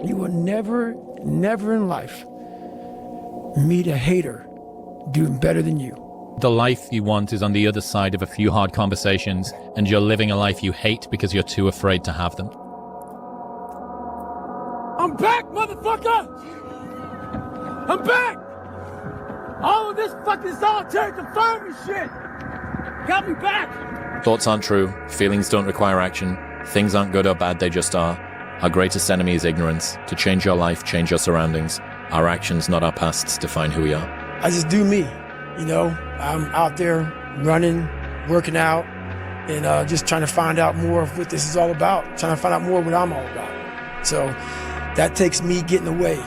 You will never, never in life meet a hater doing better than you. The life you want is on the other side of a few hard conversations, and you're living a life you hate because you're too afraid to have them. I'm back, motherfucker! I'm back! All of this fucking solitary confinement shit got me back! Thoughts aren't true, feelings don't require action, things aren't good or bad, they just are. Our greatest enemy is ignorance. To change your life, change your surroundings. Our actions, not our pasts, define who we are. I just do me, you know? I'm out there running, working out, and just trying to find out more of what this is all about, trying to find out more of what I'm all about. So that takes me getting away.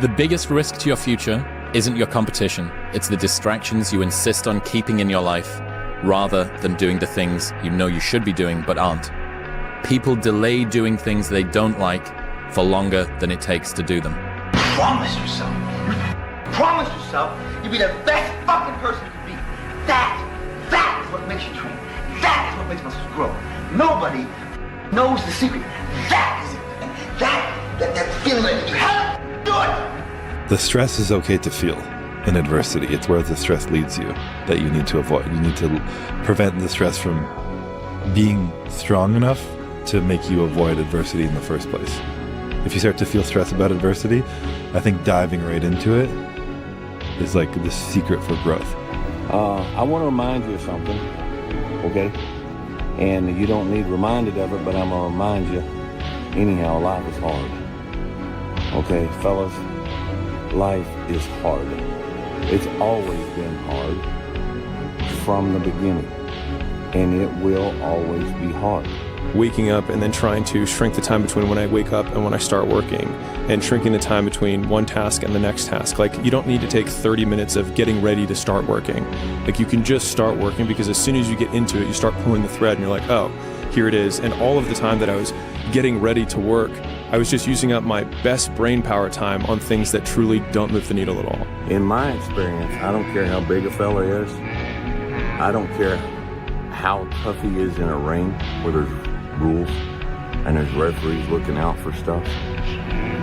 The biggest risk to your future isn't your competition. It's the distractions you insist on keeping in your life, rather than doing the things you know you should be doing but aren't. People delay doing things they don't like for longer than it takes to do them. Promise yourself. Promise yourself you'll be the best fucking person you can be. That is what makes you train. That is what makes muscles grow. Nobody knows the secret. That is it. That feeling that you have to do it. The stress is okay to feel in adversity. It's where the stress leads you that you need to avoid. You need to prevent the stress from being strong enough to make you avoid adversity in the first place. If you start to feel stress about adversity, I think diving right into it is like the secret for growth. I want to remind you of something, okay? And you don't need reminded of it, but I'm going to remind you. Anyhow, life is hard. Okay, fellas, life is hard. It's always been hard from the beginning, and it will always be hard. Waking up and then trying to shrink the time between when I wake up and when I start working, and shrinking the time between one task and the next task. Like, you don't need to take 30 minutes of getting ready to start working. Like, you can just start working, because as soon as you get into it, you start pulling the thread and you're like, oh, here it is. And all of the time that I was getting ready to work, I was just using up my best brain power time on things that truly don't move the needle at all. In my experience, I don't care how big a fella is. I don't care how tough he is in a ring where there's rules and there's referees looking out for stuff.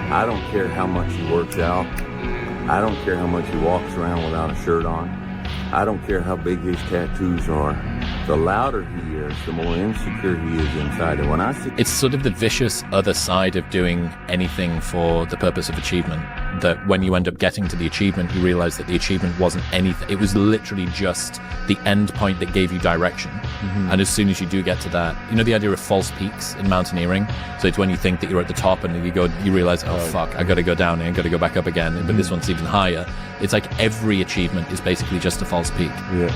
I don't care how much he works out. I don't care how much he walks around without a shirt on. I don't care how big his tattoos are. The louder he is, the more insecure he is inside. And when I see, it's sort of the vicious other side of doing anything for the purpose of achievement, that when you end up getting to the achievement, you realize that the achievement wasn't anything. It was literally just the end point that gave you direction. And as soon as you do get to that, you know the idea of false peaks in mountaineering? So it's when you think that you're at the top and you realize, oh fuck, I gotta go down and I gotta go back up again, but this one's even higher. It's like every achievement is basically just a false peak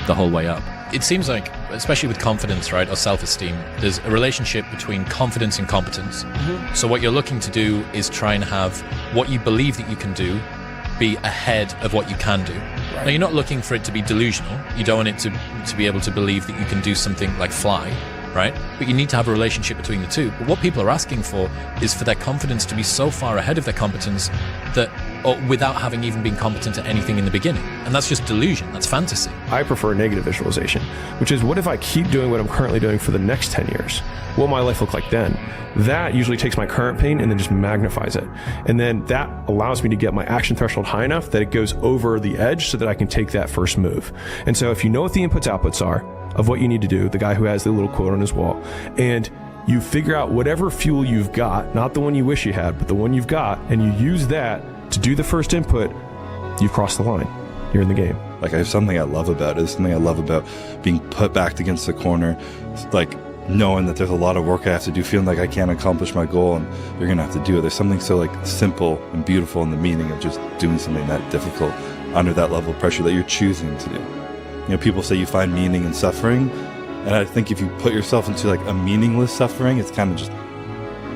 the whole way up. It seems like, especially with confidence, right, or self-esteem, there's a relationship between confidence and competence. So what you're looking to do is try and have what you believe that you can do be ahead of what you can do. Now, you're not looking for it to be delusional. You don't want it to be able to believe that you can do something like fly, right? But you need to have a relationship between the two. But what people are asking for is for their confidence to be so far ahead of their competence that, or without having even been competent at anything in the beginning. And that's just delusion. That's fantasy. I prefer negative visualization, which is, what if I keep doing what I'm currently doing for the next 10 years? What will my life look like then? That usually takes my current pain and then just magnifies it. And then that allows me to get my action threshold high enough that it goes over the edge so that I can take that first move. And so if you know what the inputs outputs are of what you need to do, the guy who has the little quote on his wall, and you figure out whatever fuel you've got, not the one you wish you had, but the one you've got, and you use that to do the first input, you've crossed the line. You're in the game. Like, I have something I love about it. It's something I love about being put back against the corner, like knowing that there's a lot of work I have to do, feeling like I can't accomplish my goal and you're gonna have to do it. There's something so like simple and beautiful in the meaning of just doing something that difficult under that level of pressure that you're choosing to do. You know, people say you find meaning in suffering, and I think if you put yourself into like a meaningless suffering, it's kind of just,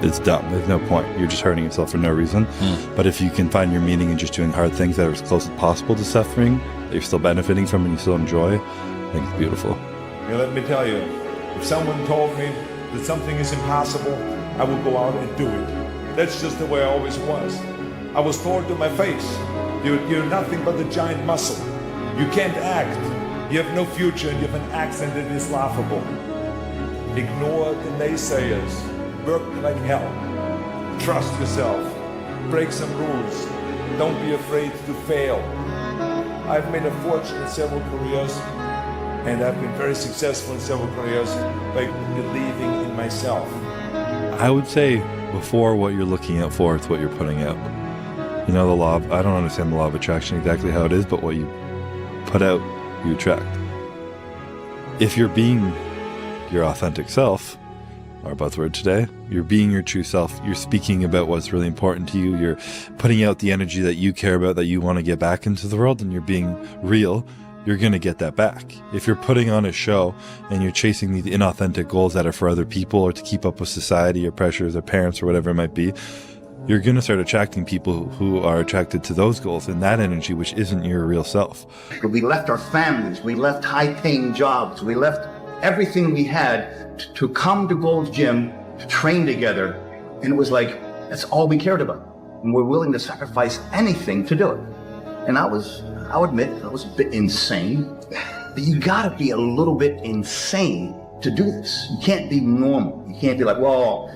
it's dumb. There's no point. You're just hurting yourself for no reason. But if you can find your meaning in just doing hard things that are as close as possible to suffering, that you're still benefiting from and you still enjoy, I think it's beautiful. Now, let me tell you, if someone told me that something is impossible, I would go out and do it. That's just the way I always was. I was told to my face, you're nothing but a giant muscle. You can't act. You have no future and you have an accent that is laughable. Ignore the naysayers. Work like hell. Trust yourself. break some rules. Don't be afraid to fail. I've made a fortune in several careers, and I've been very successful in several careers by believing in myself. I would say before what you're looking out for, it's what you're putting out. You know, the law of, I don't understand the law of attraction exactly how it is, but what you put out, you attract. If you're being your authentic self, our buzzword today, you're being your true self, you're speaking about what's really important to you, you're putting out the energy that you care about, that you want to get back into the world, and you're being real, you're going to get that back. If you're putting on a show and you're chasing these inauthentic goals that are for other people or to keep up with society or pressures or parents or whatever it might be, you're going to start attracting people who are attracted to those goals and that energy, which isn't your real self. We left our families, we left high-paying jobs, we left everything we had to come to Gold's Gym, to train together, and it was like, that's all we cared about. And we're willing to sacrifice anything to do it. And I'll admit, I was a bit insane, but you gotta be a little bit insane to do this. You can't be normal. You can't be like, well,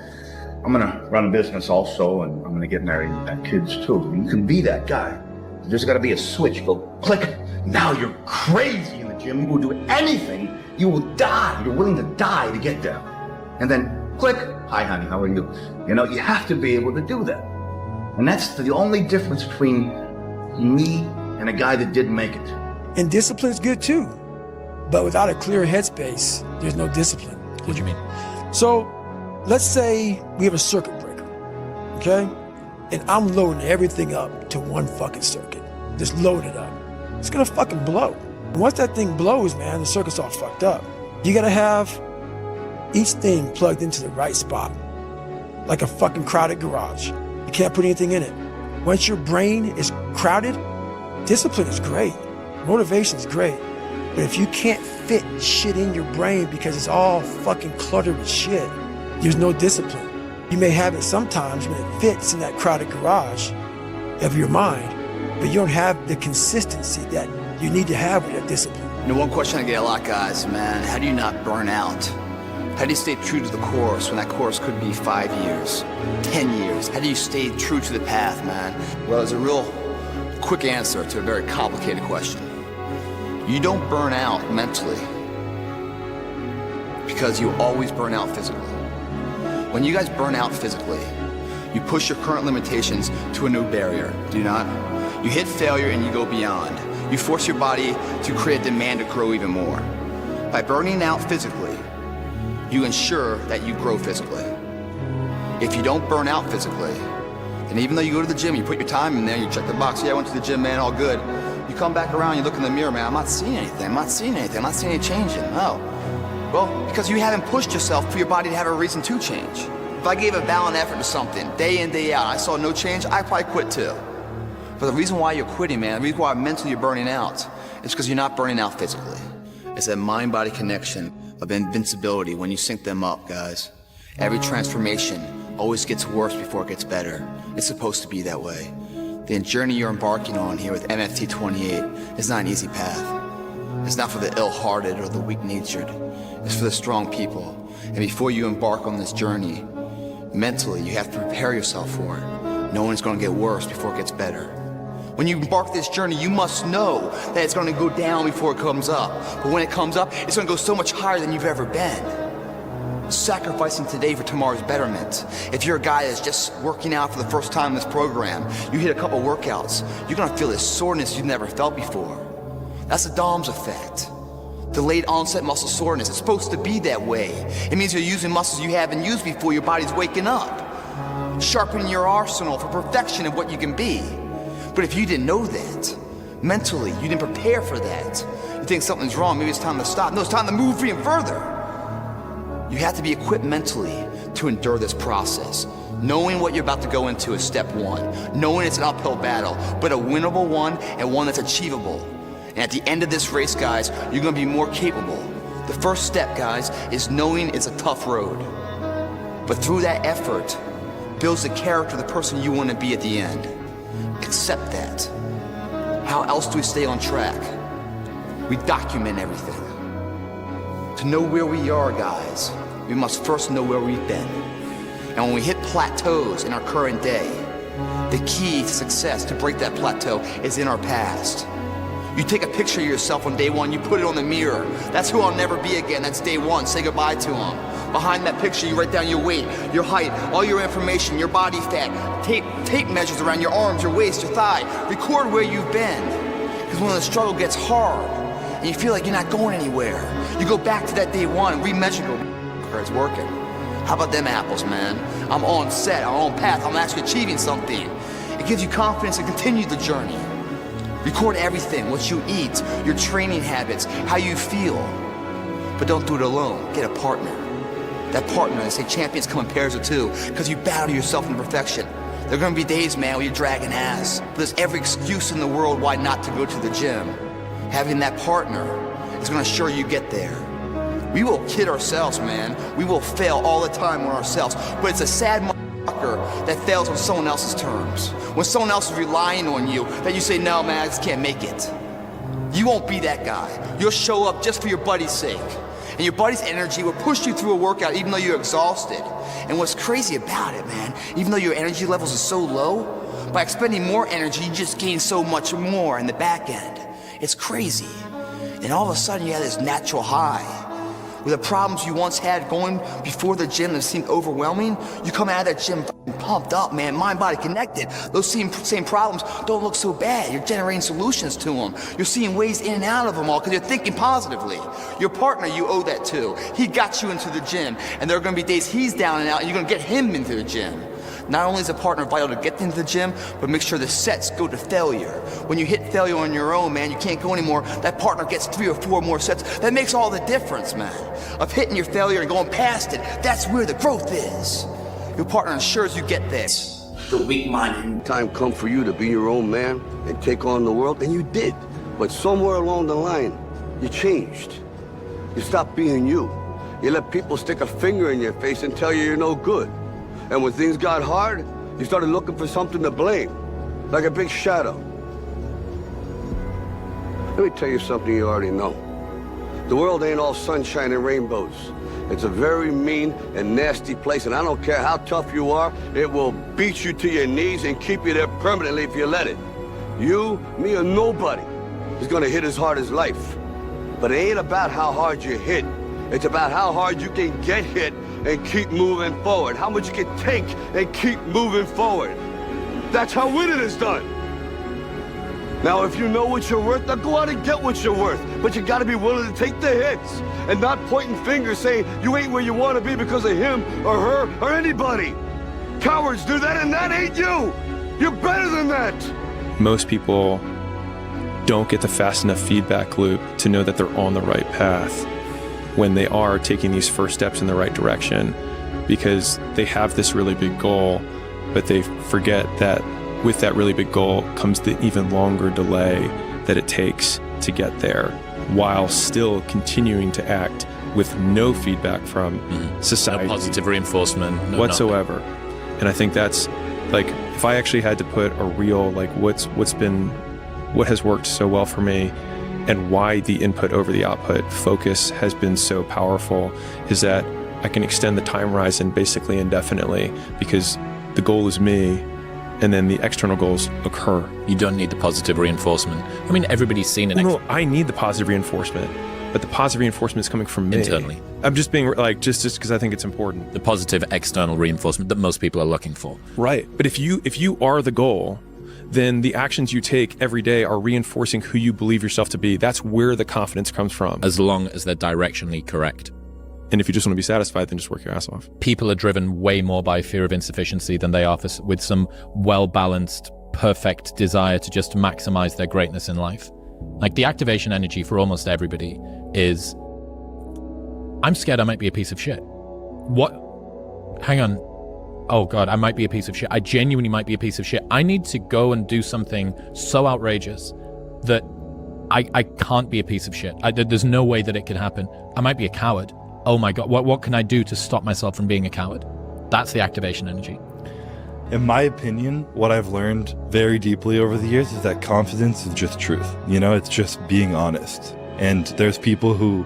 I'm gonna run a business also, and I'm gonna get married and have kids too. You can be that guy. There's gotta be a switch. You go, click, now you're crazy in the gym. You will do anything. You will die. You're willing to die to get there. And then click, hi honey, how are you? You know, you have to be able to do that. And that's the only difference between me and a guy that didn't make it. And discipline's good too. But without a clear headspace, there's no discipline. What do you mean? So let's say we have a circuit breaker, okay? And I'm loading everything up to one fucking circuit. Just load it up. It's gonna fucking blow. And once that thing blows, man, the circuit's all fucked up. You gotta have each thing plugged into the right spot, like a fucking crowded garage. You can't put anything in it. Once your brain is crowded, discipline is great. Motivation is great. But if you can't fit shit in your brain because it's all fucking cluttered with shit, there's no discipline. You may have it sometimes when it fits in that crowded garage of your mind, but you don't have the consistency that you need to have with that discipline. You know, one question I get a lot, guys, man, how do you not burn out? How do you stay true to the course when that course could be 5 years, 10 years? How do you stay true to the path, man? Well, there's a real quick answer to a very complicated question. You don't burn out mentally because you always burn out physically. When you guys burn out physically, you push your current limitations to a new barrier, do you not? You hit failure and you go beyond. You force your body to create a demand to grow even more. By burning out physically, you ensure that you grow physically. If you don't burn out physically, then even though you go to the gym, you put your time in there, you check the box, yeah, I went to the gym, man, all good. You come back around, you look in the mirror, man, I'm not seeing anything, I'm not seeing anything, I'm not seeing any changing. Oh. Well, because you haven't pushed yourself for your body to have a reason to change. If I gave a valiant effort to something, day in, day out, I saw no change, I'd probably quit too. But the reason why you're quitting, man, the reason why mentally you're burning out, is because you're not burning out physically. It's that mind-body connection of invincibility when you sync them up, guys. Every transformation always gets worse before it gets better. It's supposed to be that way. The journey you're embarking on here with MFT 28 is not an easy path. It's not for the ill-hearted or the weak-natured. It's for the strong people. And before you embark on this journey, mentally, you have to prepare yourself for it, knowing it's going to get worse before it gets better. When you embark this journey, you must know that it's going to go down before it comes up. But when it comes up, it's going to go so much higher than you've ever been. Sacrificing today for tomorrow's betterment. If you're a guy that's just working out for the first time in this program, you hit a couple workouts, you're going to feel this soreness you've never felt before. That's the DOMS effect. Delayed onset muscle soreness. It's supposed to be that way. It means you're using muscles you haven't used before your body's waking up. Sharpening your arsenal for perfection of what you can be. But if you didn't know that, mentally, you didn't prepare for that, you think something's wrong, maybe it's time to stop. No, it's time to move even further. You have to be equipped mentally to endure this process. Knowing what you're about to go into is step one. Knowing it's an uphill battle, but a winnable one and one that's achievable. And at the end of this race, guys, you're gonna be more capable. The first step, guys, is knowing it's a tough road. But through that effort, builds the character of the person you wanna be at the end. Accept that. How else do we stay on track? We document everything. To know where we are, guys, we must first know where we've been. And when we hit plateaus in our current day, The key to success, to break that plateau, is in our past. You take a picture of yourself on day one, you put it on the mirror. That's who I'll never be again. That's day one. Say goodbye to him. Behind that picture, you write down your weight, your height, all your information, your body fat, tape measures around your arms, your waist, your thigh. Record where you've been. Because when the struggle gets hard and you feel like you're not going anywhere, you go back to that day one and remeasure, it's working. How about them apples, man? I'm on set, I'm on path, I'm actually achieving something. It gives you confidence to continue the journey. Record everything, what you eat, your training habits, how you feel. But don't do it alone, get a partner. That partner, they say champions come in pairs of two, because you battle yourself into perfection. There are gonna be days, man, where you're dragging ass. But there's every excuse in the world why not to go to the gym. Having that partner is gonna assure you get there. We will kid ourselves, man. We will fail all the time on ourselves. But it's a sad motherfucker that fails on someone else's terms. When someone else is relying on you, that you say, no, man, I just can't make it. You won't be that guy. You'll show up just for your buddy's sake. And your buddy's energy will push you through a workout even though you're exhausted. And what's crazy about it, man, even though your energy levels are so low, by expending more energy, you just gain so much more in the back end. It's crazy. And all of a sudden you have this natural high. With the problems you once had going before the gym that seemed overwhelming, you come out of that gym pumped up, man, mind, body connected. Those same problems don't look so bad. You're generating solutions to them. You're seeing ways in and out of them all because you're thinking positively. Your partner, you owe that to. He got you into the gym, and there are going to be days he's down and out, and you're going to get him into the gym. Not only is a partner vital to get into the gym, but make sure the sets go to failure. When you hit failure on your own, man, you can't go anymore. That partner gets 3 or 4 more sets. That makes all the difference, man. Of hitting your failure and going past it, that's where the growth is. Your partner ensures you get there. The weak-minded. Time come for you to be your own man and take on the world, and you did. But somewhere along the line, you changed. You stopped being you. You let people stick a finger in your face and tell you you're no good. And when things got hard, you started looking for something to blame, like a big shadow. Let me tell you something you already know. The world ain't all sunshine and rainbows. It's a very mean and nasty place, and I don't care how tough you are, it will beat you to your knees and keep you there permanently if you let it. You, me, or nobody is gonna hit as hard as life. But it ain't about how hard you hit. It's about how hard you can get hit and keep moving forward. How much you can take and keep moving forward. That's how winning is done. Now, if you know what you're worth, now go out and get what you're worth. But you gotta be willing to take the hits and not pointing fingers saying you ain't where you wanna be because of him or her or anybody. Cowards do that, and that ain't you. You're better than that. Most people don't get the fast enough feedback loop to know that they're on the right path when they are taking these first steps in the right direction, because they have this really big goal, but they forget that with that really big goal comes the even longer delay that it takes to get there, while still continuing to act with no feedback from society. No positive reinforcement. No whatsoever. Nothing. And I think that's, like, if I actually had to put a real, like, what has worked so well for me and why the input over the output focus has been so powerful, is that I can extend the time horizon basically indefinitely, because the goal is me, and then the external goals occur. You don't need the positive reinforcement. I mean, everybody's seen it. No, I need the positive reinforcement, but the positive reinforcement is coming from me. Internally. I'm just being like, just because I think it's important. The positive external reinforcement that most people are looking for. Right. But if you are the goal, then the actions you take every day are reinforcing who you believe yourself to be. That's where the confidence comes from. As long as they're directionally correct. And if you just want to be satisfied, then just work your ass off. People are driven way more by fear of insufficiency than they are with some well-balanced, perfect desire to just maximize their greatness in life. Like, the activation energy for almost everybody is, I'm scared I might be a piece of shit. What? Hang on. Oh God, I might be a piece of shit. I genuinely might be a piece of shit. I need to go and do something so outrageous that I can't be a piece of shit. There's no way that it can happen. I might be a coward. Oh my God, what can I do to stop myself from being a coward? That's the activation energy. In my opinion, what I've learned very deeply over the years is that confidence is just truth. You know, it's just being honest. And there's people who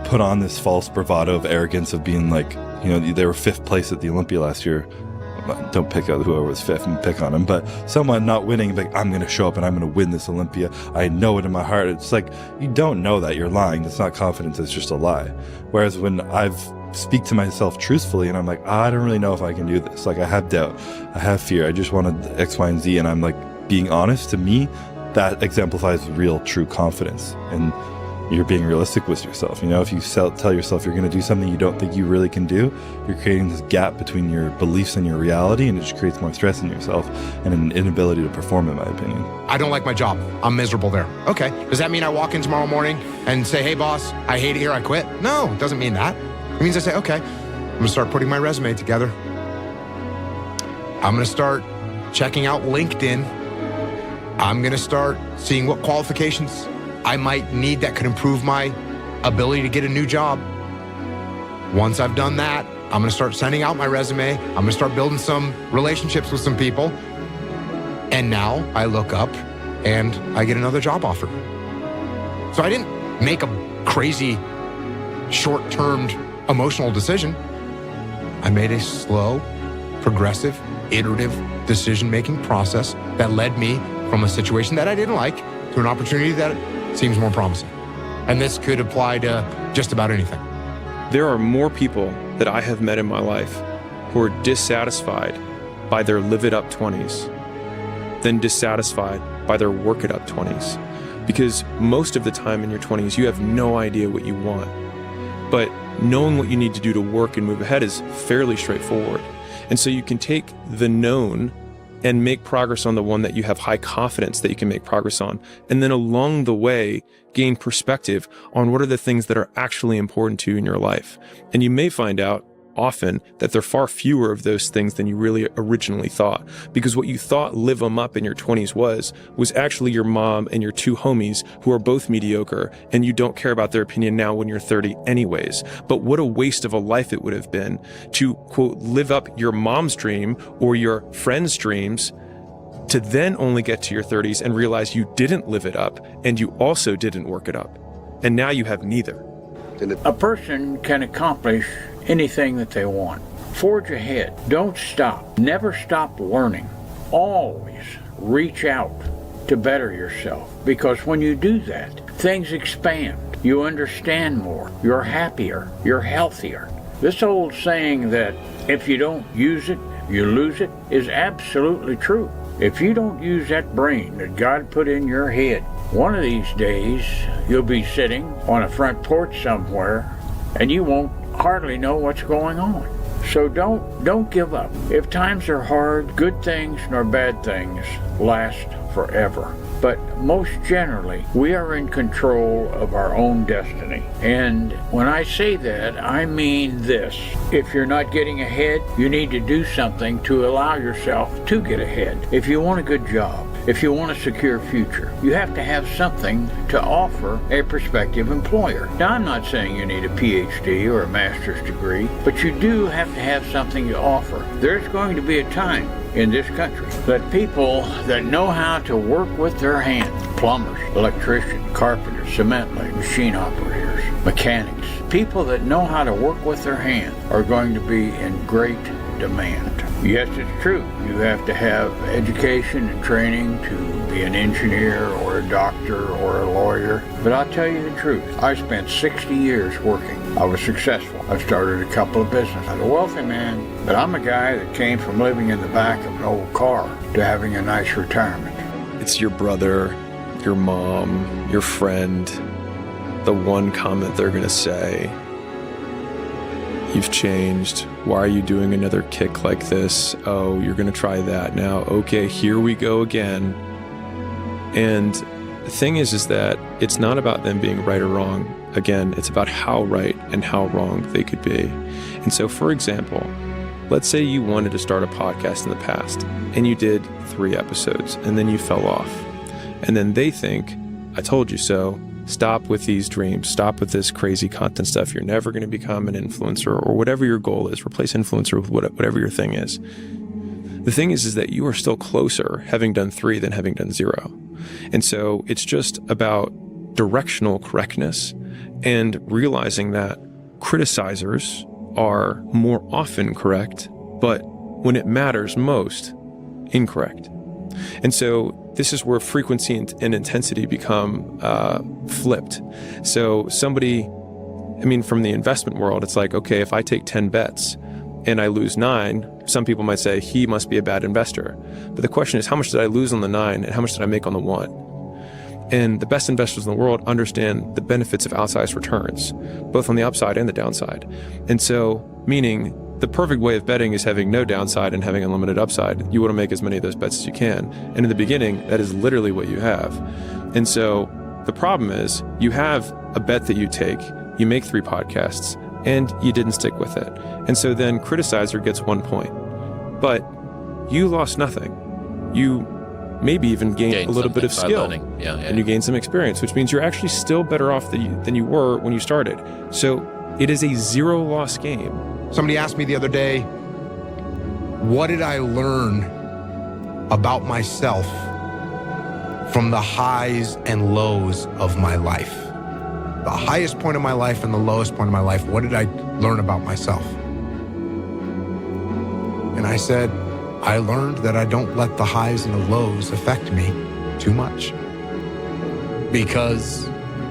put on this false bravado of arrogance of being like, you know, they were 5th place at the Olympia last year. don't pick out whoever was fifth and pick on him, but someone not winning, like, I'm going to show up and I'm going to win this Olympia. I know it in my heart. It's like, you don't know that, you're lying. That's not confidence, it's just a lie. Whereas when I've speak to myself truthfully and I'm like, I don't really know if I can do this. Like, I have doubt, I have fear, I just wanted X, Y, and Z, and I'm like being honest. To me, that exemplifies real, true confidence. And you're being realistic with yourself. You know, if you tell yourself you're going to do something you don't think you really can do, you're creating this gap between your beliefs and your reality, and it just creates more stress in yourself and an inability to perform, in my opinion. I don't like my job. I'm miserable there. Okay. Does that mean I walk in tomorrow morning and say, hey, boss, I hate it here, I quit? No, it doesn't mean that. It means I say, okay, I'm going to start putting my resume together. I'm going to start checking out LinkedIn. I'm going to start seeing what qualifications I might need that could improve my ability to get a new job. Once I've done that, I'm going to start sending out my resume. I'm going to start building some relationships with some people. And now I look up and I get another job offer. So I didn't make a crazy short-term emotional decision. I made a slow, progressive, iterative decision-making process that led me from a situation that I didn't like to an opportunity that seems more promising. And this could apply to just about anything. There are more people that I have met in my life who are dissatisfied by their live it up 20s than dissatisfied by their work it up 20s. Because most of the time in your 20s, you have no idea what you want. But knowing what you need to do to work and move ahead is fairly straightforward. And so you can take the known and make progress on the one that you have high confidence that you can make progress on. And then along the way, gain perspective on what are the things that are actually important to you in your life. And you may find out often that there are far fewer of those things than you really originally thought. Because what you thought live 'em up in your 20s was actually your mom and your two homies who are both mediocre, and you don't care about their opinion now when you're 30 anyways. But what a waste of a life it would have been to, quote, live up your mom's dream or your friend's dreams to then only get to your 30s and realize you didn't live it up and you also didn't work it up. And now you have neither. A person can accomplish anything that they want. Forge ahead. Don't stop. Never stop learning. Always reach out to better yourself, because when you do that, things expand. You understand more. You're happier. You're healthier. This old saying that if you don't use it, you lose it is absolutely true. If you don't use that brain that God put in your head, one of these days you'll be sitting on a front porch somewhere and you won't hardly know what's going on. So don't give up. If times are hard, good things nor bad things last forever. But most generally, we are in control of our own destiny. And when I say that, I mean this. If you're not getting ahead, you need to do something to allow yourself to get ahead. If you want a good job, if you want a secure future, you have to have something to offer a prospective employer. Now, I'm not saying you need a PhD or a master's degree, but you do have to have something to offer. There's going to be a time in this country that people that know how to work with their hands, plumbers, electricians, carpenters, cement layers, machine operators, mechanics, people that know how to work with their hands are going to be in great demand. Yes, it's true. You have to have education and training to be an engineer or a doctor or a lawyer. But I'll tell you the truth. I spent 60 years working. I was successful. I started a couple of businesses. I'm a wealthy man, but I'm a guy that came from living in the back of an old car to having a nice retirement. It's your brother, your mom, your friend, the one comment they're going to say, "You've changed. Why are you doing another kick like this? Oh, you're going to try that now. Okay, here we go again." And the thing is that it's not about them being right or wrong. Again, it's about how right and how wrong they could be. And so, for example, let's say you wanted to start a podcast in the past and you did 3 episodes and then you fell off. And then they think, "I told you so. Stop with these dreams. Stop with this crazy content stuff. You're never going to become an influencer," or whatever your goal is. Replace influencer with whatever your thing is. The thing is that you are still closer having done 3 than having done 0. And so it's just about directional correctness and realizing that criticizers are more often correct, but when it matters most, incorrect. And so this is where frequency and intensity become flipped. So somebody, I mean, from the investment world, it's like, okay, if I take 10 bets and I lose 9, some people might say he must be a bad investor. But the question is, how much did I lose on the 9 and how much did I make on the 1? And the best investors in the world understand the benefits of outsized returns, both on the upside and the downside. And so, meaning the perfect way of betting is having no downside and having unlimited upside. You want to make as many of those bets as you can. And in the beginning, that is literally what you have. And so the problem is you have a bet that you take, you make 3 podcasts, and you didn't stick with it. And so then criticizer gets 1 point. But you lost nothing. You maybe even gained a little bit of skill. And you gained some experience, which means you're actually still better off than you were when you started. So it is a 0-loss game. Somebody asked me the other day, what did I learn about myself from the highs and lows of my life? The highest point of my life and the lowest point of my life, what did I learn about myself? And I said, I learned that I don't let the highs and the lows affect me too much. Because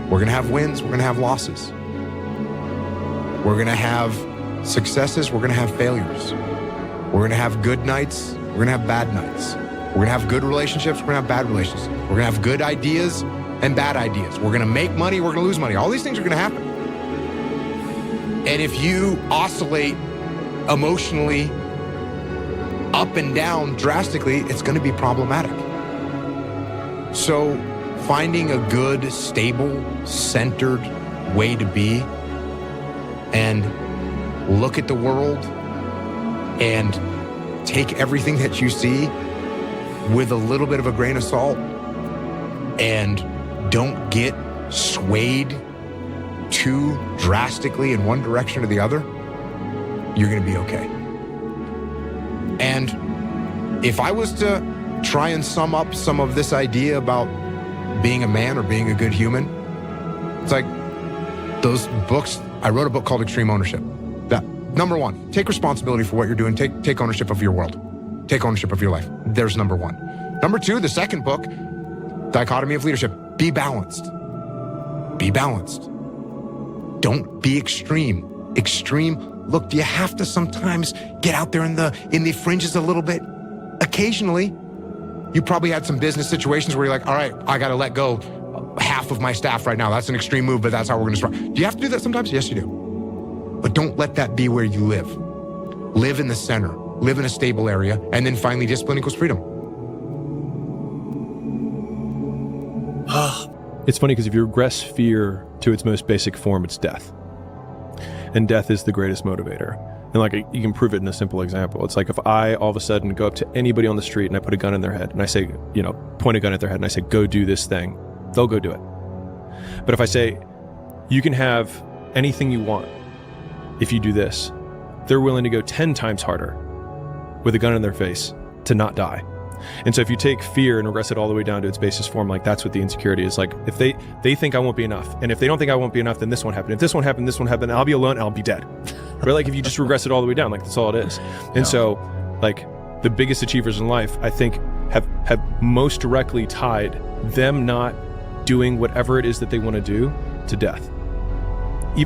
we're gonna have wins, we're gonna have losses. We're gonna have successes, we're gonna have failures. We're gonna have good nights, we're gonna have bad nights. We're gonna have good relationships, we're gonna have bad relationships. We're gonna have good ideas and bad ideas. We're gonna make money, we're gonna lose money. All these things are gonna happen. And if you oscillate emotionally up and down drastically, it's gonna be problematic. So finding a good, stable, centered way to be and look at the world and take everything that you see with a little bit of a grain of salt and don't get swayed too drastically in one direction or the other, you're gonna be okay. And if I was to try and sum up some of this idea about being a man or being a good human, it's like those books. I wrote a book called Extreme Ownership. That, number 1, take responsibility for what you're doing. Take ownership of your world. Take ownership of your life. There's number 1. Number 2, the second book, Dichotomy of Leadership. Be balanced. Be balanced. Don't be extreme. Extreme. Look, do you have to sometimes get out there in the fringes a little bit? Occasionally. You probably had some business situations where you're like, all right, I got to let go half of my staff right now. That's an extreme move, but that's how we're going to start. Do you have to do that sometimes? Yes, you do. But don't let that be where you live. Live in the center. Live in a stable area. And then finally, discipline equals freedom. It's funny because if you regress fear to its most basic form, it's death. And death is the greatest motivator. And like, you can prove it in a simple example. It's like if I all of a sudden go up to anybody on the street and I put a gun in their head and I say, point a gun at their head and I say, go do this thing, they'll go do it. But if I say, you can have anything you want if you do this, they're willing to go 10 times harder with a gun in their face to not die. And so if you take fear and regress it all the way down to its basis form, like that's what the insecurity is. Like if they think I won't be enough, and if they don't think I won't be enough, then this won't happen. If this won't happen, I'll be alone and I'll be dead. But like if you just regress it all the way down, like that's all it is. And so like the biggest achievers in life, I think have most directly tied them not doing whatever it is that they want to do to death,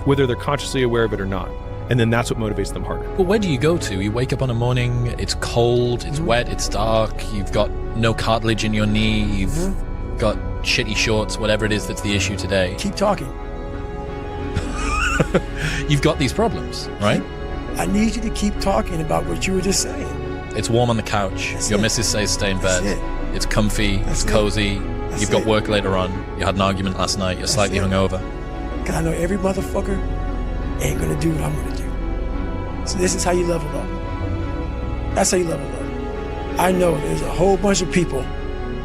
whether they're consciously aware of it or not. And then that's what motivates them harder. But where do you go to? You wake up on a morning, it's cold, it's wet, it's dark, you've got no cartilage in your knee, you've got shitty shorts, whatever it is that's the issue today. Keep talking. You've got these problems, right? I need you to keep talking about what you were just saying. It's warm on the couch. Your missus says stay in bed. It's comfy, it's cozy. You've got work later on. You had an argument last night. You're slightly hungover. God, I know every motherfucker ain't gonna do what I'm gonna do. So this is how you level up. That's how you level up. I know there's a whole bunch of people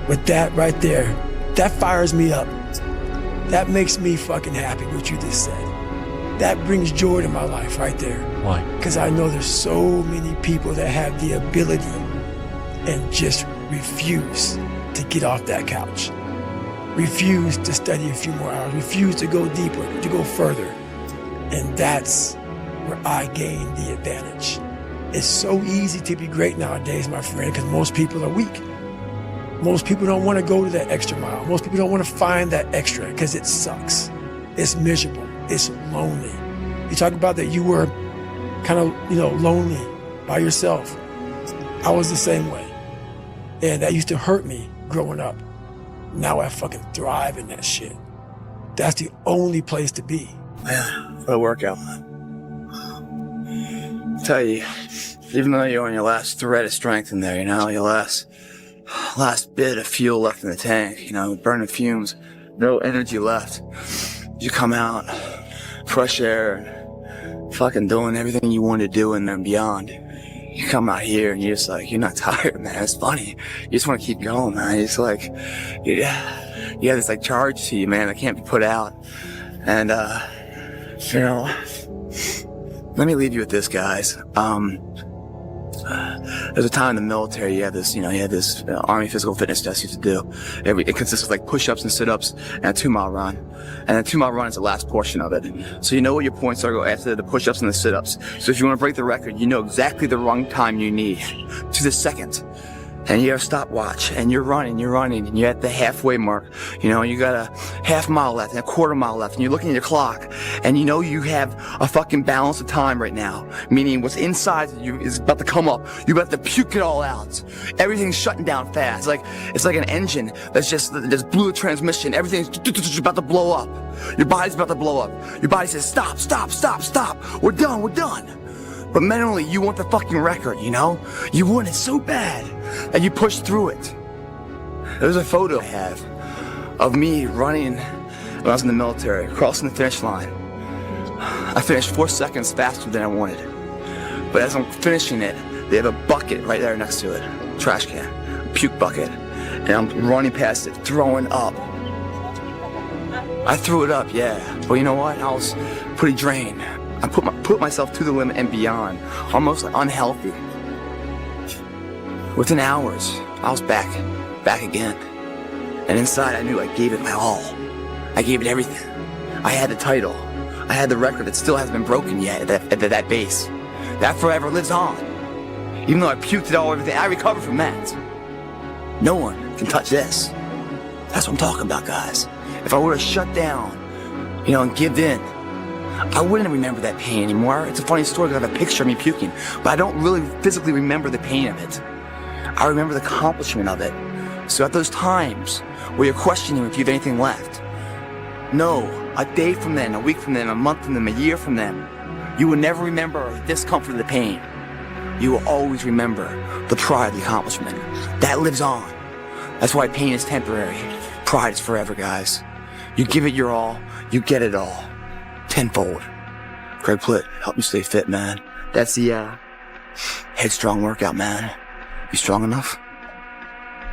with that right there. That fires me up. That makes me fucking happy, what you just said. That brings joy to my life right there. Why? Because I know there's so many people that have the ability and just refuse to get off that couch. Refuse to study a few more hours. Refuse to go deeper, to go further. And that's where I gain the advantage. It's so easy to be great nowadays, my friend, because most people are weak. Most people don't want to go to that extra mile. Most people don't want to find that extra because it sucks. It's miserable. It's lonely. You talk about that you were kind of, lonely by yourself. I was the same way. And that used to hurt me growing up. Now I fucking thrive in that shit. That's the only place to be. Yeah, what a workout. I tell you, even though you're on your last thread of strength in there, your last bit of fuel left in the tank, burning fumes, no energy left. You come out, fresh air, and fucking doing everything you want to do and then beyond. You come out here and you're just like, you're not tired, man. It's funny. You just want to keep going, man. It's like, you have this like charge to you, man, that can't be put out. And, let me leave you with this, guys. There's a time in the military, you had this Army physical fitness test you used to do. It consists of like push-ups and sit-ups and a 2-mile run. And the 2-mile run is the last portion of it. So you know what your points are after the push-ups and the sit-ups. So if you want to break the record, you know exactly the run time you need to the second. And you have a stopwatch, and you're running, and you're at the halfway mark. You got a half-mile left and a quarter-mile left, and you're looking at your clock, and you have a fucking balance of time right now. Meaning what's inside you is about to come up. You're about to puke it all out. Everything's shutting down fast. It's like an engine that's just blew a transmission. Everything's about to blow up. Your body's about to blow up. Your body says, stop. We're done. But mentally, you want the fucking record, You want it so bad that you push through it. There's a photo I have of me running when I was in the military, crossing the finish line. I finished 4 seconds faster than I wanted. But as I'm finishing it, they have a bucket right there next to it. Trash can, puke bucket. And I'm running past it, throwing up. I threw it up, yeah. But you know what? I was pretty drained. I put myself to the limit and beyond, almost unhealthy. Within hours, I was back again. And inside I knew I gave it my all. I gave it everything. I had the title. I had the record that still hasn't been broken yet at that base. That forever lives on. Even though I puked it all, everything, I recovered from that. No one can touch this. That's what I'm talking about, guys. If I would have shut down, and give in, I wouldn't remember that pain anymore. It's a funny story because I have a picture of me puking, but I don't really physically remember the pain of it. I remember the accomplishment of it. So at those times where you're questioning if you have anything left, no, a day from then, a week from then, a month from then, a year from then, you will never remember the discomfort of the pain. You will always remember the pride of the accomplishment. That lives on. That's why pain is temporary. Pride is forever, guys. You give it your all, you get it all. Tenfold. Greg Plitt, help me stay fit, man. That's the headstrong workout, man. You strong enough?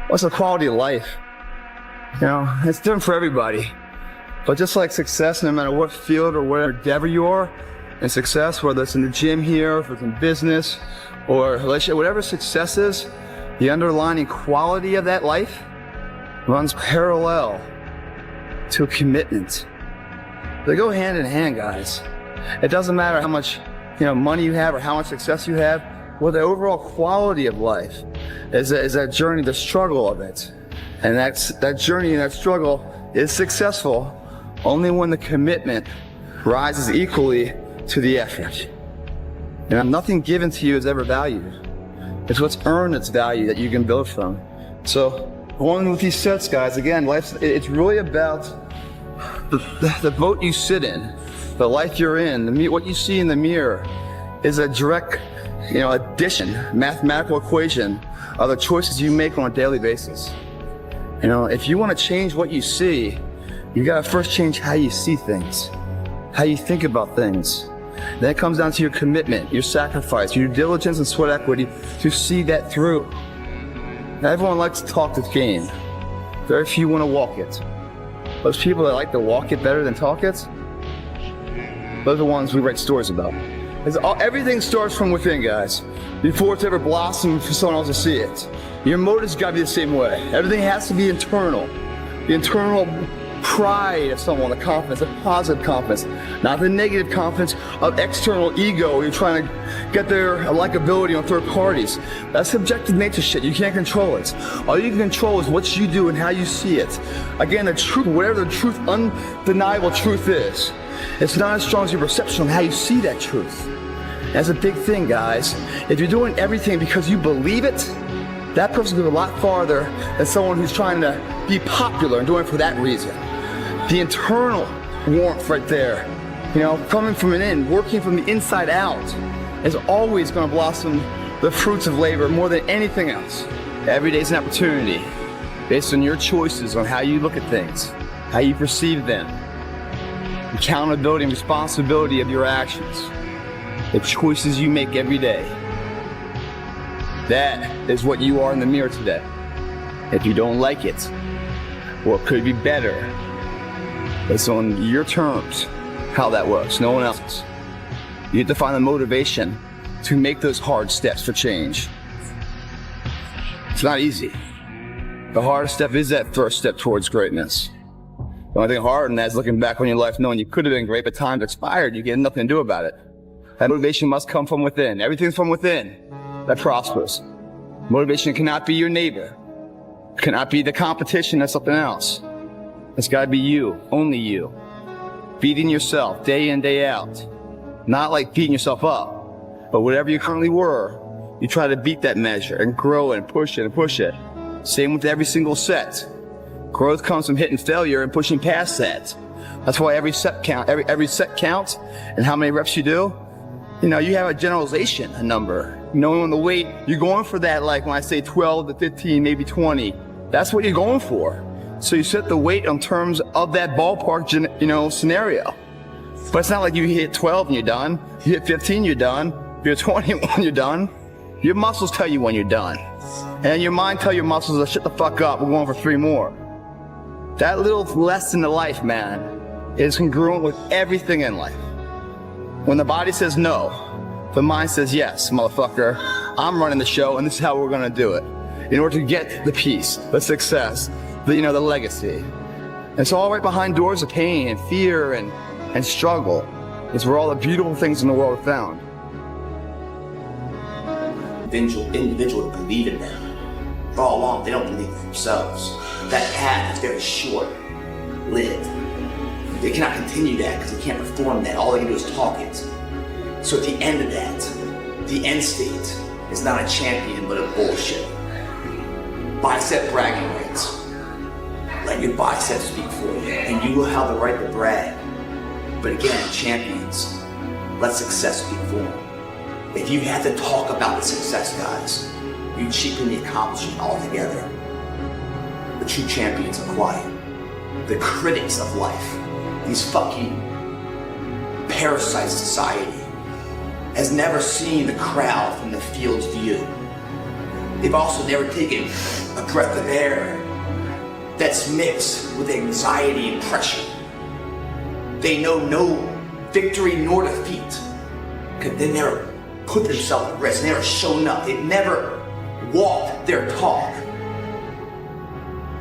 What's the quality of life? It's different for everybody. But just like success, no matter what field or whatever endeavor you are, and success, whether it's in the gym here, if it's in business, or relationship, whatever success is, the underlying quality of that life runs parallel to a commitment. They go hand in hand, guys. It doesn't matter how much, money you have or how much success you have. Well, the overall quality of life is that journey, the struggle of it. And that journey and that struggle is successful only when the commitment rises equally to the effort. Nothing given to you is ever valued. It's what's earned its value that you can build from. So, going with these sets, guys, again, it's really about the boat you sit in, the life you're in, what you see in the mirror is a direct, addition, mathematical equation of the choices you make on a daily basis. If you want to change what you see, you gotta first change how you see things, how you think about things. Then it comes down to your commitment, your sacrifice, your diligence and sweat equity to see that through. Now, everyone likes to talk the game. Very few want to walk it. Those people that like to walk it better than talk it, those are the ones we write stories about. Everything starts from within, guys, before it's ever blossomed for someone else to see it. Your motive's got to be the same way. Everything has to be internal. The internal pride of someone, the confidence, the positive confidence, not the negative confidence of external ego. You're trying to get their likability on third parties. That's subjective nature shit. You can't control it. All you can control is what you do and how you see it. Again, the truth, whatever the truth, undeniable truth is, it's not as strong as your perception on how you see that truth. That's a big thing, guys. If you're doing everything because you believe it, that person goes a lot farther than someone who's trying to be popular and doing it for that reason. The internal warmth right there, you know, coming from within, working from the inside out, is always going to blossom the fruits of labor more than anything else. Every day's an opportunity based on your choices on how you look at things, how you perceive them, accountability and responsibility of your actions, the choices you make every day. That is what you are in the mirror today. If you don't like it, or it could be better, it's on your terms how that works, no one else's. You have to find the motivation to make those hard steps for change. It's not easy. The hardest step is that first step towards greatness. The only thing harder than that is looking back on your life knowing you could have been great, but time's expired, you get nothing to do about it. That motivation must come from within. Everything's from within that prospers. Motivation cannot be your neighbor. Cannot be the competition, that's something else. It's gotta be you, only you. Beating yourself day in, day out. Not like beating yourself up, but whatever you currently were, you try to beat that measure and grow it and push it and push it. Same with every single set. Growth comes from hitting failure and pushing past that. That's why every set counts, and how many reps you do. You know, you have a generalization, a number. Knowing the weight, you're going for that, like when I say 12 to 15, maybe 20. That's what you're going for. So you set the weight on terms of that ballpark, scenario. But it's not like you hit 12 and you're done. You hit 15, you're done. If you're 21, you're done. Your muscles tell you when you're done. And your mind tell your muscles to shut the fuck up, we're going for 3 more. That little lesson in life, man, is congruent with everything in life. When the body says no, the mind says yes, motherfucker. I'm running the show and this is how we're gonna do it. In order to get the peace, the success, the legacy. And it's all right behind doors of pain and fear and struggle. It's where all the beautiful things in the world are found. Individuals believe in them. For all along, they don't believe in themselves. That path is very short-lived. They cannot continue that because they can't perform that. All they can do is talk it. So at the end of that, the end state is not a champion, but a bullshit. Bicep bragging rights. Let your biceps speak for you, and you will have the right to brag. But again, champions, let success speak for them. If you have to talk about the success, guys, you cheapen the accomplishment altogether. The true champions are quiet. The critics of life, these fucking parasite society, has never seen the crowd from the field's view. They've also never taken a breath of air that's mixed with anxiety and pressure. They know no victory nor defeat, because they never put themselves at risk, they never shown up, they've never walked their talk.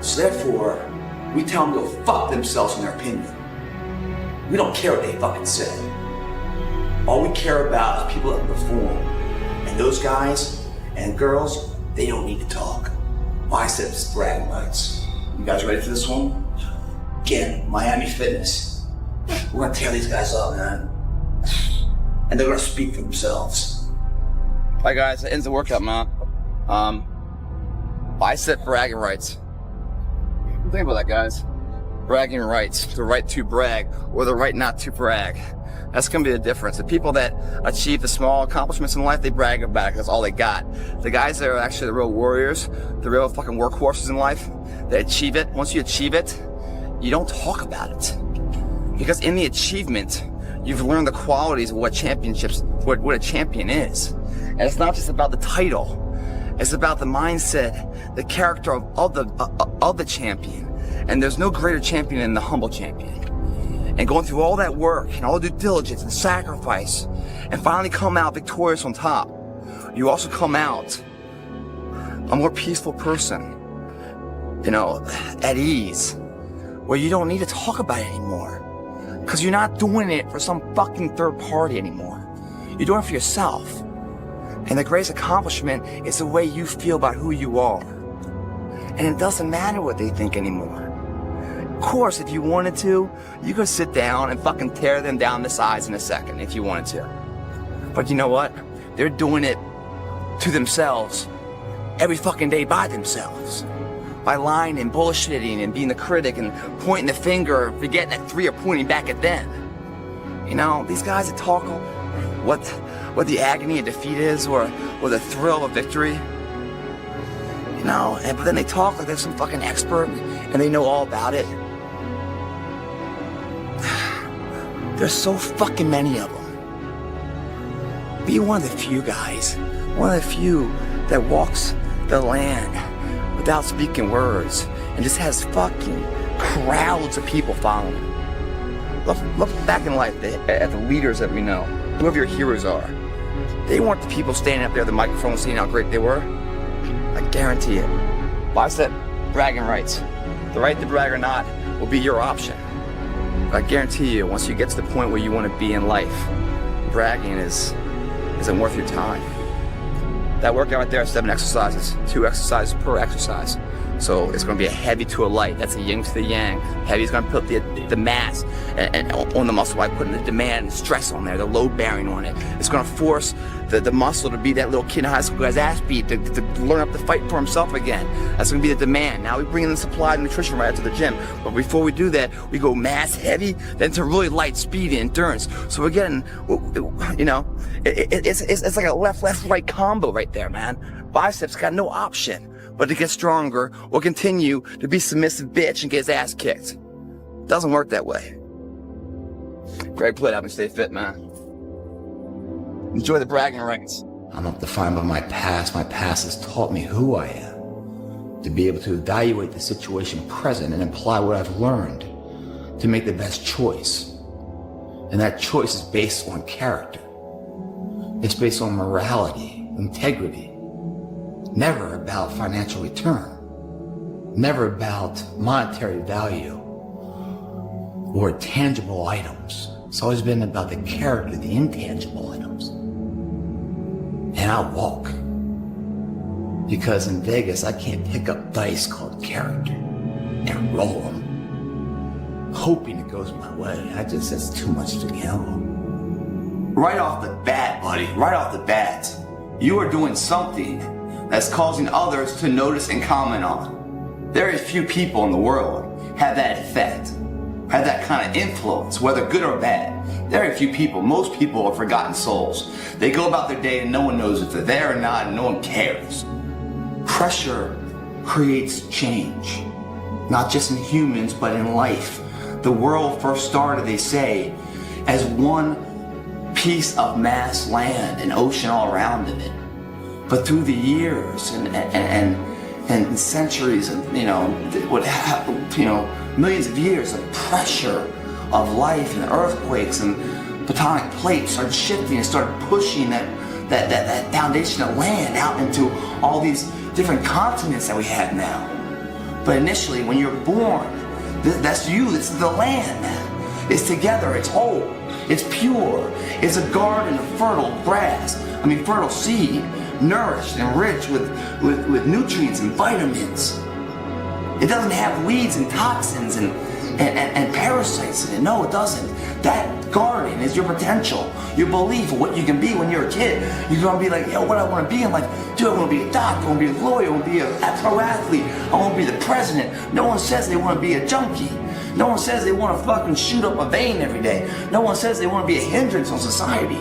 So therefore, we tell them to go fuck themselves in their opinion. We don't care what they fucking say. All we care about is people that perform. And those guys and girls, they don't need to talk. Biceps bragging rights. You guys ready for this one? Again, Miami Fitness. We're gonna tear these guys up, man. And they're gonna speak for themselves. All right, guys, that ends the workout, man. Bicep bragging rights. Think about that, guys. Bragging rights, the right to brag or the right not to brag. That's gonna be the difference. The people that achieve the small accomplishments in life, they brag about it, that's all they got. The guys that are actually the real warriors, the real fucking workhorses in life, they achieve it. Once you achieve it, you don't talk about it. Because in the achievement, you've learned the qualities of what what a champion is. And it's not just about the title. It's about the mindset, the character of the champion. And there's no greater champion than the humble champion. And going through all that work and all the due diligence and sacrifice and finally come out victorious on top, you also come out a more peaceful person, at ease, where you don't need to talk about it anymore. Because you're not doing it for some fucking third party anymore. You're doing it for yourself. And the greatest accomplishment is the way you feel about who you are. And it doesn't matter what they think anymore. Of course, if you wanted to, you could sit down and fucking tear them down to size in a second if you wanted to. But you know what? They're doing it to themselves every fucking day by themselves. By lying and bullshitting and being the critic and pointing the finger, forgetting that three are pointing back at them. You know, these guys that talk what the agony of defeat is or the thrill of victory. You know, but then they talk like they're some fucking expert and they know all about it. There's so fucking many of them. Be one of the few guys, one of the few that walks the land without speaking words and just has fucking crowds of people following him. Look back in life at the leaders that we know, whoever your heroes are. They weren't the people standing up there at the microphone saying how great they were. I guarantee it. Bicep bragging rights. The right to brag or not will be your option. But I guarantee you, once you get to the point where you want to be in life, bragging isn't worth your time. That workout right there is 7 exercises, 2 exercises per exercise. So it's going to be a heavy to a light. That's a yin to the yang. Heavy is going to put the mass and on the muscle by putting the demand and stress on there, the load bearing on it. It's going to force the muscle to be that little kid in high school who has ass beat to learn up to fight for himself again. That's going to be the demand. Now we bring in the supply of nutrition right after the gym. But before we do that, we go mass heavy, then to really light speed and endurance. So we're getting, you know, it's like a left-right combo right there, man. Biceps got no option but to get stronger or continue to be submissive bitch and get his ass kicked. Doesn't work that way. Greg, play it up and stay fit, man. Enjoy the bragging rights. I'm not defined by my past. My past has taught me who I am. To be able to evaluate the situation present and apply what I've learned to make the best choice. And that choice is based on character. It's based on morality, integrity. Never about financial return. Never about monetary value or tangible items. It's always been about the character, the intangible items. And I walk. Because in Vegas, I can't pick up dice called character and roll them, hoping it goes my way. That's too much to gamble. Right off the bat, buddy, right off the bat, you are doing something that's causing others to notice and comment on. Very few people in the world have that effect, have that kind of influence, whether good or bad. Very few people, most people are forgotten souls. They go about their day and no one knows if they're there or not, and no one cares. Pressure creates change, not just in humans, but in life. The world first started, they say, as one piece of mass land, an ocean all around it. But through the years and centuries and, what happened, millions of years of pressure of life and earthquakes and tectonic plates started shifting and started pushing that foundation of land out into all these different continents that we have now. But initially, when you're born, that's you, it's the land. It's together, it's whole, it's pure, it's a garden of fertile grass, fertile seed, nourished and rich with nutrients and vitamins. It doesn't have weeds and toxins and parasites in it. No, it doesn't. That garden is your potential, your belief of what you can be when you're a kid. You're gonna be like, yo, what I wanna be? I'm like, dude, I wanna be a doctor, I wanna be a lawyer, I wanna be a pro athlete, I wanna be the president. No one says they wanna be a junkie. No one says they wanna fucking shoot up a vein every day. No one says they wanna be a hindrance on society.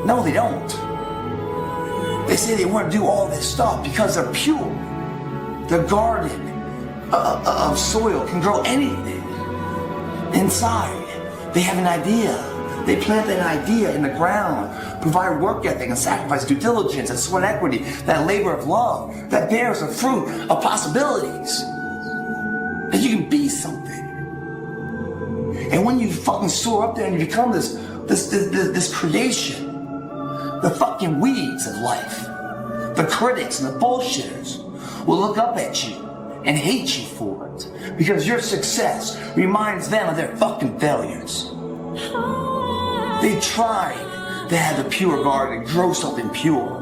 No, they don't. They say they want to do all this stuff because they're pure. The garden of soil can grow anything. Inside, they have an idea. They plant that idea in the ground, provide work ethic and sacrifice, due diligence and sweat equity, that labor of love that bears the fruit of possibilities. That you can be something. And when you fucking soar up there and you become this creation, the fucking weeds of life, the critics and the bullshitters will look up at you and hate you for it. Because your success reminds them of their fucking failures. They tried to have the pure garden and grow something pure.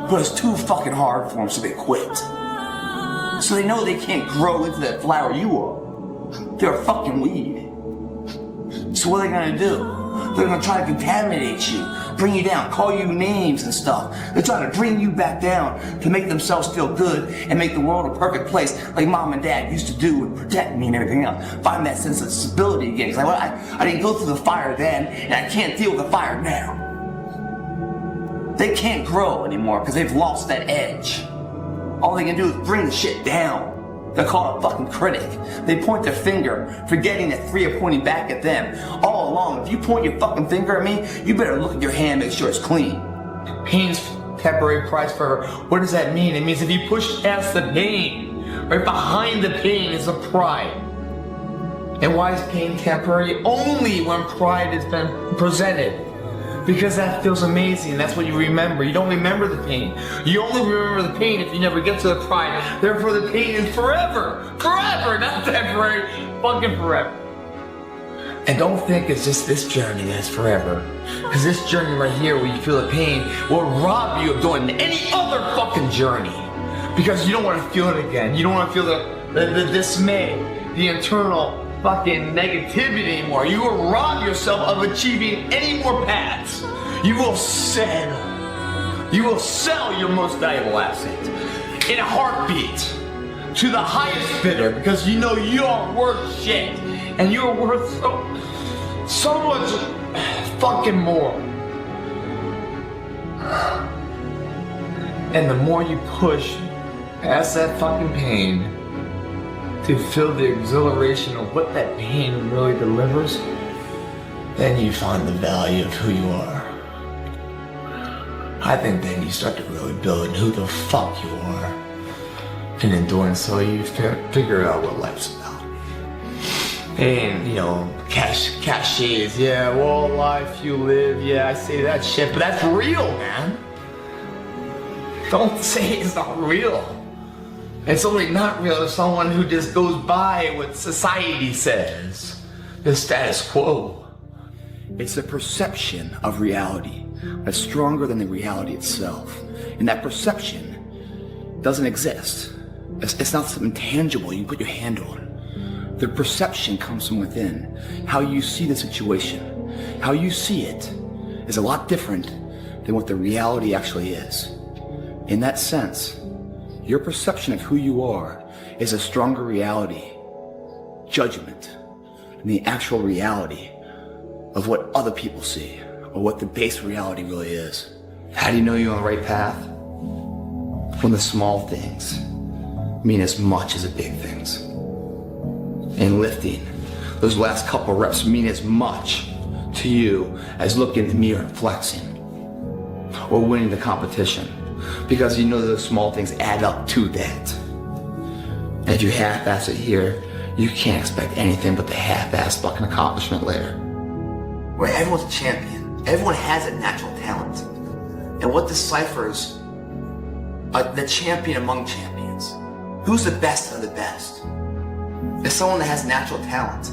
But it's too fucking hard for them, so they quit. So they know they can't grow into that flower you are. They're a fucking weed. So what are they gonna do? They're gonna try to contaminate you, bring you down, call you names and stuff. They're trying to bring you back down to make themselves feel good and make the world a perfect place like mom and dad used to do and protect me and everything else. Find that sense of stability again. Because I didn't go through the fire then, and I can't deal with the fire now. They can't grow anymore because they've lost that edge. All they can do is bring the shit down. They're called a fucking critic. They point their finger, forgetting that three are pointing back at them. All along, if you point your fucking finger at me, you better look at your hand, make sure it's clean. Pain's temporary, price forever. What does that mean? It means if you push past the pain, right behind the pain is a pride. And why is pain temporary? Only when pride has been presented. Because that feels amazing. That's what you remember. You don't remember the pain. You only remember the pain if you never get to the pride. Therefore, the pain is forever. Forever, not temporary. Fucking forever. And don't think it's just this journey that's forever. Because this journey right here where you feel the pain will rob you of doing any other fucking journey. Because you don't want to feel it again. You don't want to feel the dismay, the internal fucking negativity anymore. You will rob yourself of achieving any more paths. You will settle. You will sell your most valuable asset in a heartbeat to the highest bidder because you know you're worth shit and you're worth so much fucking more. And the more you push past that fucking pain to feel the exhilaration of what that pain really delivers, then you find the value of who you are. I think then you start to really build who the fuck you are. And in doing so, you figure out what life's about. And, you know, cliches, yeah, well, life you live, yeah, I say that shit, but that's real, man. Don't say it's not real. It's only not real to someone who just goes by what society says, the status quo. It's the perception of reality that's stronger than the reality itself. And that perception doesn't exist. It's not something tangible you can put your hand on. The perception comes from within. How you see the situation, how you see it is a lot different than what the reality actually is. In that sense, your perception of who you are is a stronger reality, judgment, than the actual reality of what other people see, or what the base reality really is. How do you know you're on the right path? When the small things mean as much as the big things. In lifting, those last couple reps mean as much to you as looking in the mirror and flexing, or winning the competition. Because you know those small things add up to that. And if you half-ass it here, you can't expect anything but the half-ass fucking accomplishment later. Where everyone's a champion. Everyone has a natural talent. And what deciphers the champion among champions? Who's the best of the best? It's someone that has natural talent,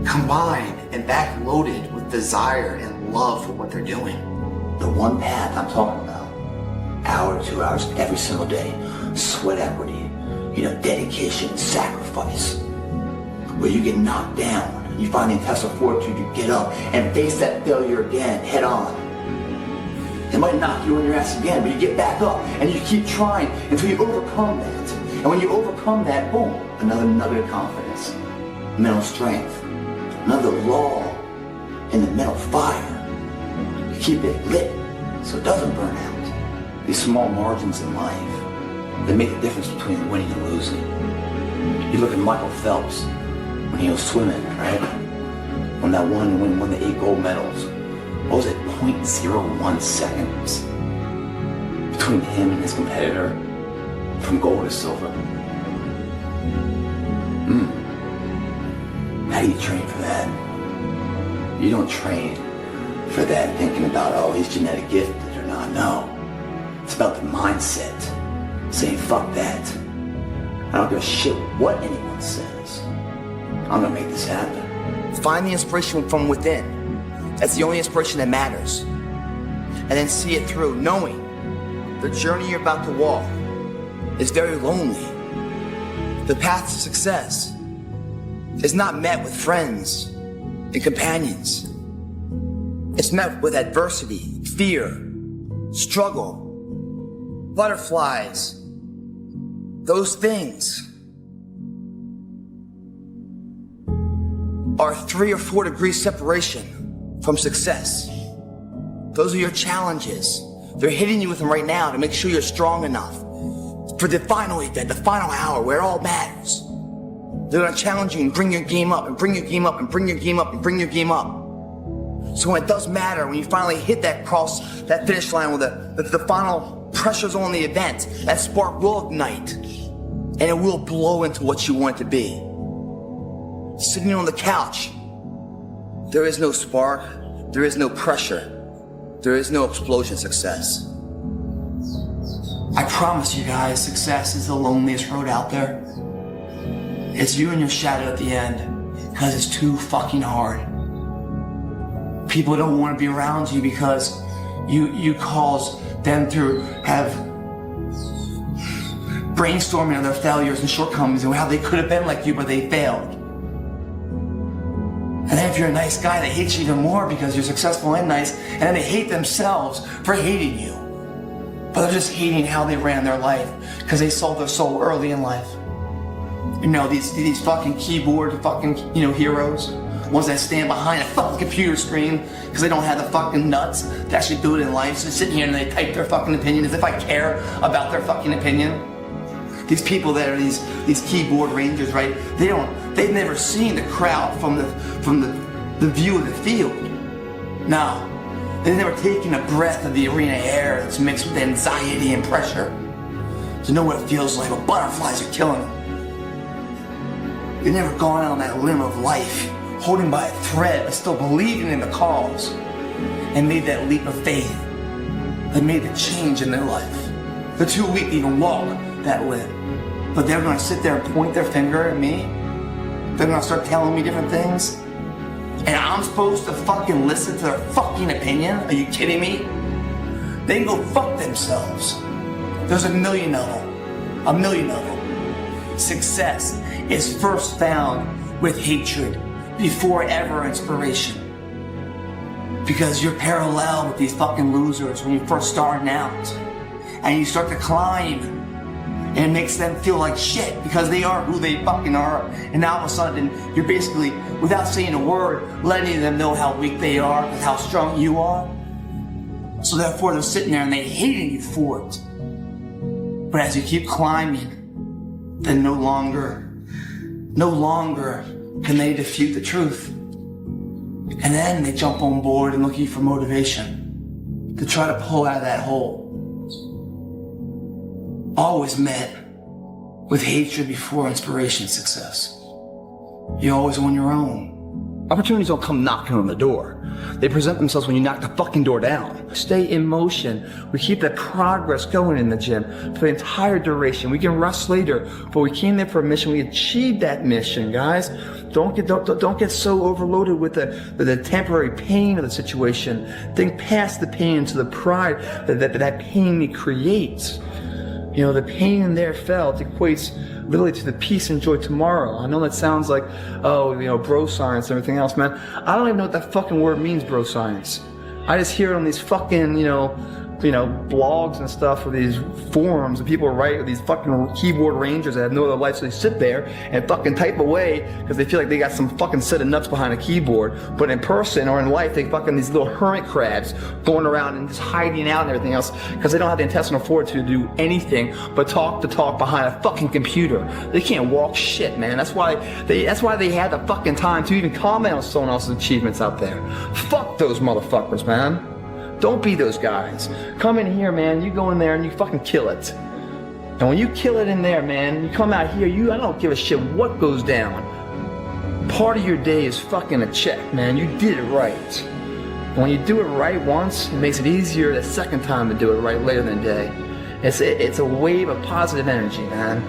combined and backloaded with desire and love for what they're doing. The one path I'm talking about. Hour, 2 hours every single day, sweat equity, dedication, sacrifice. Where you get knocked down, you find the intestinal fortitude to get up and face that failure again, head on. It might knock you on your ass again, but you get back up and you keep trying until you overcome that. And when you overcome that, boom, another nugget of confidence, mental strength, another law in the mental fire. You keep it lit so it doesn't burn out. These small margins in life, they make the difference between winning and losing. You look at Michael Phelps when he was swimming, right? When he won the 8 gold medals. What was it, 0.01 seconds between him and his competitor from gold to silver? How do you train for that? You don't train for that thinking about, oh, he's genetic gifted or not. No. It's about the mindset, saying fuck that. I don't give a shit what anyone says. I'm gonna make this happen. Find the inspiration from within. That's the only inspiration that matters. And then see it through, knowing the journey you're about to walk is very lonely. The path to success is not met with friends and companions. It's met with adversity, fear, struggle, butterflies, those things are 3 or 4 degrees separation from success. Those are your challenges. They're hitting you with them right now to make sure you're strong enough for the final event, the final hour where it all matters. They're gonna challenge you and bring your game up and bring your game up and bring your game up and bring your game up. So when it does matter, when you finally hit that finish line with the final pressure's on the event, that spark will ignite and it will blow into what you want it to be. Sitting on the couch, there is no spark, there is no pressure, there is no explosion success. I promise you guys, success is the loneliest road out there. It's you and your shadow at the end, because it's too fucking hard. People don't want to be around you because you cause them to have brainstorming on their failures and shortcomings and how they could have been like you, but they failed. And then if you're a nice guy, they hate you even more because you're successful and nice, and then they hate themselves for hating you. But they're just hating how they ran their life because they sold their soul early in life. You know, these fucking keyboard fucking, heroes, ones that stand behind a fucking computer screen because they don't have the fucking nuts to actually do it in life. So they sit here and they type their fucking opinion as if I care about their fucking opinion. These people that are these keyboard rangers, right? They've never seen the crowd from the view of the field. No. They've never taken a breath of the arena air that's mixed with anxiety and pressure to know what it feels like when butterflies are killing them. They've never gone out on that limb of life, holding by a thread, but still believing in the cause, and made that leap of faith that made the change in their life. They're too weak to even walk that limb, but they're gonna sit there and point their finger at me. They're gonna start telling me different things, and I'm supposed to fucking listen to their fucking opinion? Are you kidding me? They can go fuck themselves. There's a million of them. Success is first found with hatred before ever inspiration. Because you're parallel with these fucking losers when you're first starting out. And you start to climb. And it makes them feel like shit because they are who they fucking are. And now all of a sudden, you're basically, without saying a word, letting them know how weak they are and how strong you are. So therefore, they're sitting there and they hating you for it. But as you keep climbing, then no longer can they defute the truth. And then they jump on board and looking for motivation to try to pull out of that hole. Always met with hatred before inspiration and success. You're always on your own. Opportunities don't come knocking on the door. They present themselves when you knock the fucking door down. Stay in motion. We keep that progress going in the gym for the entire duration. We can rest later, but we came there for a mission. We achieved that mission, guys. Don't get so overloaded with the temporary pain of the situation. Think past the pain to the pride that pain creates. The pain there felt equates literally to the peace and joy tomorrow. I know that sounds like, bro science and everything else, man. I don't even know what that fucking word means, bro science. I just hear it on these fucking, blogs and stuff, or these forums, and people write with these fucking keyboard rangers that have no other life, so they sit there and fucking type away because they feel like they got some fucking set of nuts behind a keyboard. But in person or in life, they fucking these little hermit crabs going around and just hiding out and everything else because they don't have the intestinal fortitude to do anything but talk behind a fucking computer. They can't walk shit, man. That's why they had the fucking time to even comment on someone else's achievements out there. Fuck those motherfuckers, man. Don't be those guys. Come in here, man. You go in there and you fucking kill it. And when you kill it in there, man, you come out here, I don't give a shit what goes down. Part of your day is fucking a check, man. You did it right. And when you do it right once, it makes it easier the second time to do it right later in the day. It's a wave of positive energy, man.